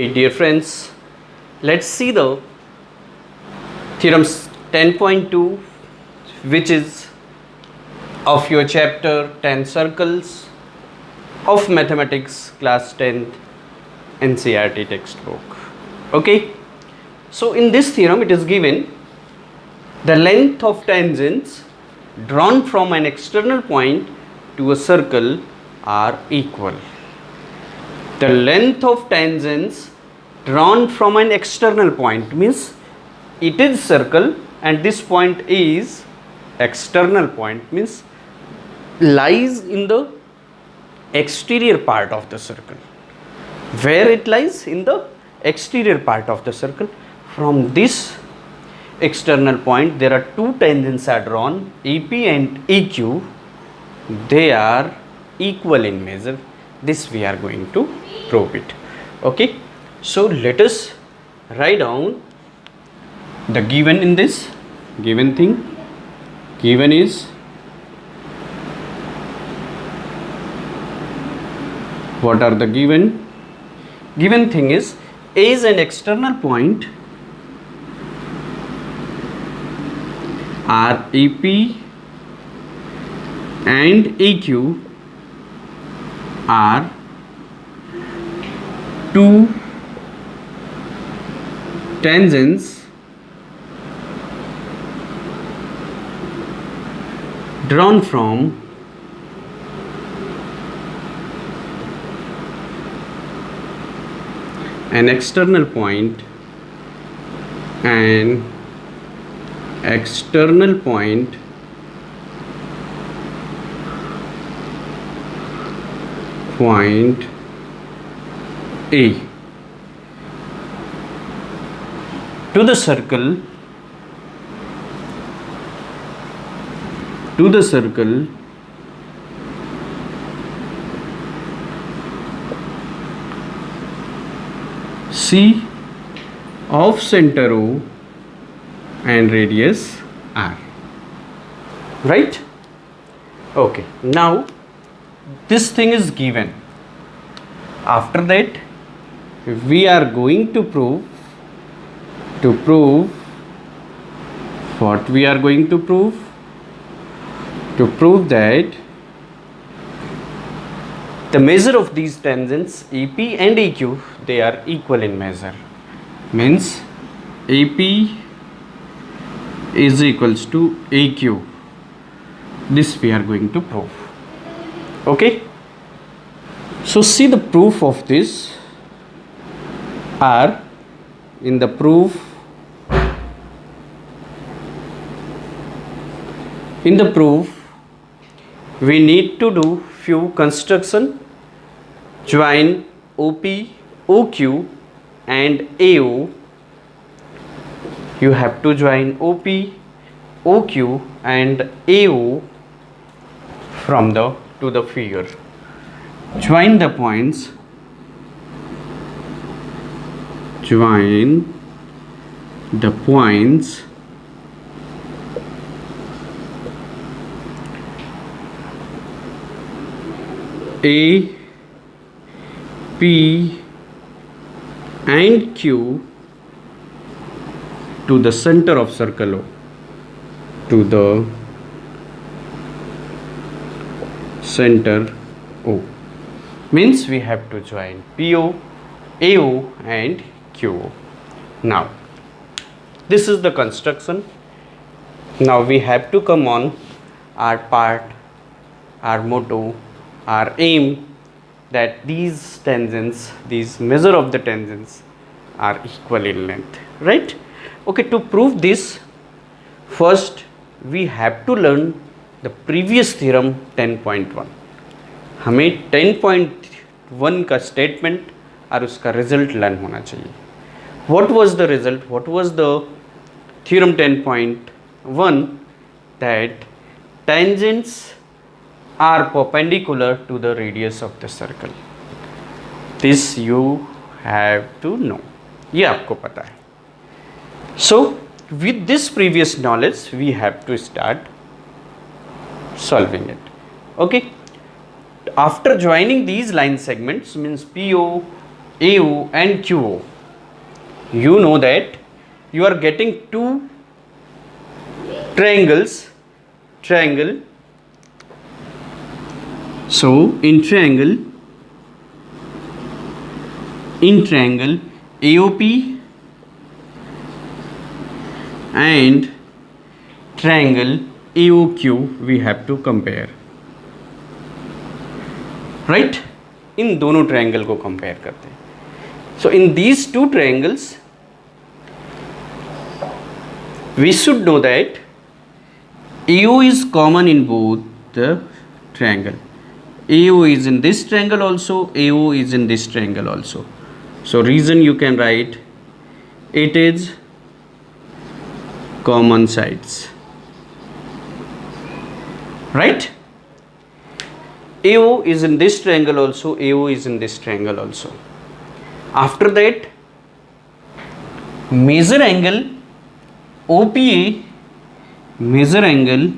Hey dear friends, let's see the theorem 10.2, which is of your chapter 10 circles of mathematics class 10th NCERT textbook. Okay, so in this theorem it is given the length of tangents drawn from an external point to a circle are equal. The length of tangents drawn from an external point means it is circle and this point is external point, means lies in the exterior part of the circle. Where it lies? In the exterior part of the circle. From this external point there are two tangents are drawn, EP and EQ. They are equal in measure. This we are going to prove it. Okay, so let us write down the given in this given thing. Given is what are the given? Given thing is A is an external point, are EP and EQ are two tangents drawn from an external point and external point A to the circle C of center O and radius R. Right? Okay, now this thing is given. After that we are going to prove what we are going to prove that the measure of these tangents EP and EQ, they are equal in measure, means AP is equals to EQ. This we are going to prove. Okay, so see the proof of this are in the proof. In the proof we need to do few construction. Join OP, OQ and AO. You have to join OP, OQ and AO from the to the figure. Join the points. Join the points A, P and Q to the center of circle O, to the center O, means we have to join PO, AO and QO. Now this is the construction. Now we have to come on our part, our motto, our aim, that these tangents, these measure of the tangents are equal in length, right? Okay, to prove this, first we have to learn the previous theorem 10.1. हमें 10.1 का statement और उसका result learn होना चाहिए. What was the result? What was the theorem 10.1? That tangents are perpendicular to the radius of the circle. This you have to know. ये आपको पता है. So with this previous knowledge we have to start solving it. Okay, after joining these line segments, means PO, AO and QO, you know that you are getting two triangles. So in triangle AOP and triangle AOQ we have to compare, right? इन दोनों triangle को compare करते हैं. So in these two triangles we should know that AO is common in both the triangle. AO is in this triangle also, AO is in this triangle also. So reason you can write, it is common sides, right? AO is in this triangle also, AO is in this triangle also. After that, measure angle OPA, measure angle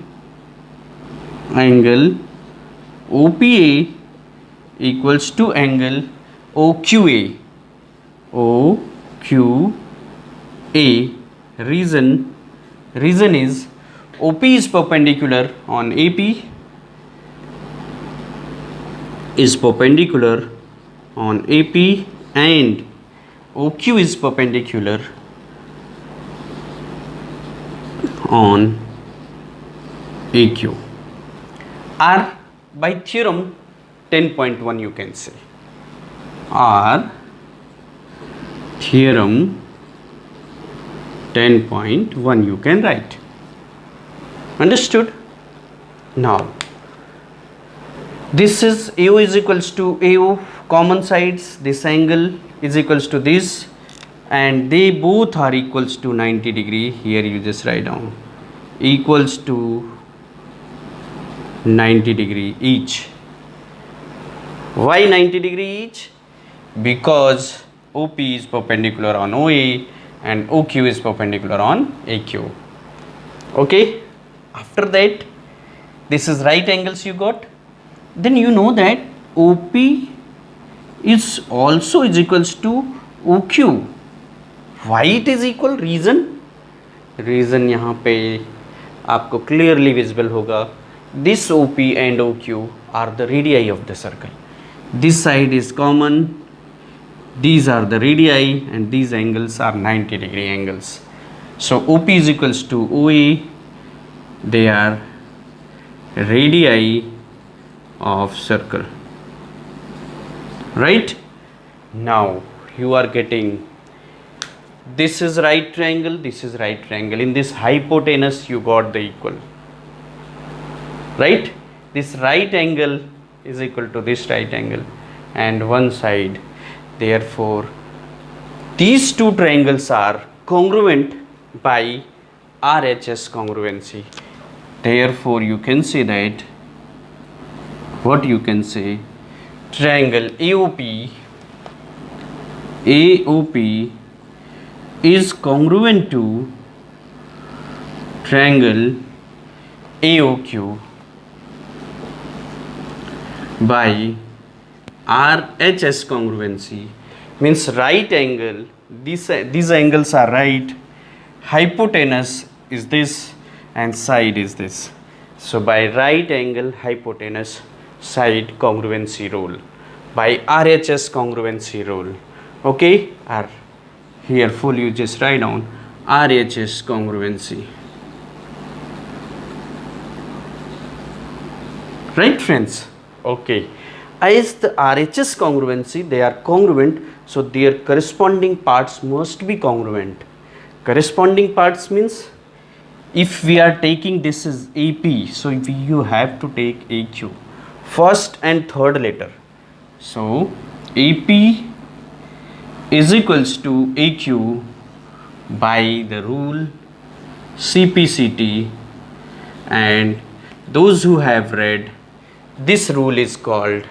OPA equals to angle OQA. Reason is OP is perpendicular on AP, and OQ is perpendicular on AQ. Or by theorem 10.1 you can say, or theorem 10.1 you can write. Understood? Now this is AO is equals to AO, common sides, this angle is equals to this, and they both are equals to 90 degree. Here you just write down equals to 90 degree each. Why 90 degree each? Because OP is perpendicular on OA and OQ is perpendicular on AQ. Okay, after that, this is right angles you got. Then you know that OP is also is equals to OQ. Why it is equal? Reason यहाँ पे आपको clearly visible होगा. This OP and OQ are the radii of the circle. This side is common. These are the radii and these angles are 90 degree angles. So OP is equals to OA. They are radii of circle, right? Now you are getting, this is right triangle, this is right triangle. In this hypotenuse you got the equal, right? This right angle is equal to this right angle and one side. Therefore these two triangles are congruent by RHS congruency. Therefore you can say that, what you can say, triangle AOP is congruent to triangle AOQ by RHS congruency. Means right angle, these angles are right, hypotenuse is this and side is this. So by right angle hypotenuse side congruency rule, by RHS congruency rule. Okay, or here full you just write down RHS congruency. Right friends? Okay, as the RHS congruency, they are congruent, so their corresponding parts must be congruent. Corresponding parts means, if we are taking this is AP, so you have to take AQ, first and third letter. So AP is equals to AQ by the rule CPCT, and those who have read, this rule is called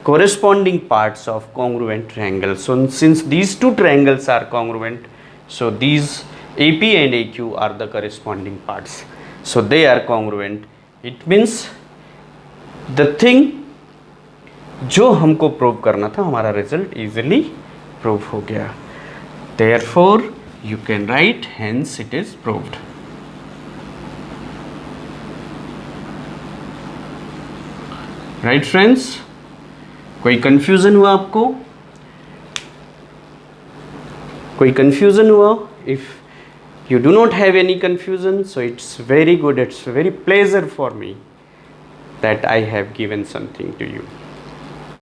corresponding parts of congruent triangles. So since these two triangles are congruent, so these AP and AQ are the corresponding parts. So they are congruent. It means the thing जो हमको prove करना था हमारा result easily prove हो गया. Therefore you can write hence it is proved. Right friends? कोई confusion हुआ आपको? कोई कंफ्यूजन हुआ? If you do not have any confusion, so it's very good, it's very pleasure for me that I have given something to you.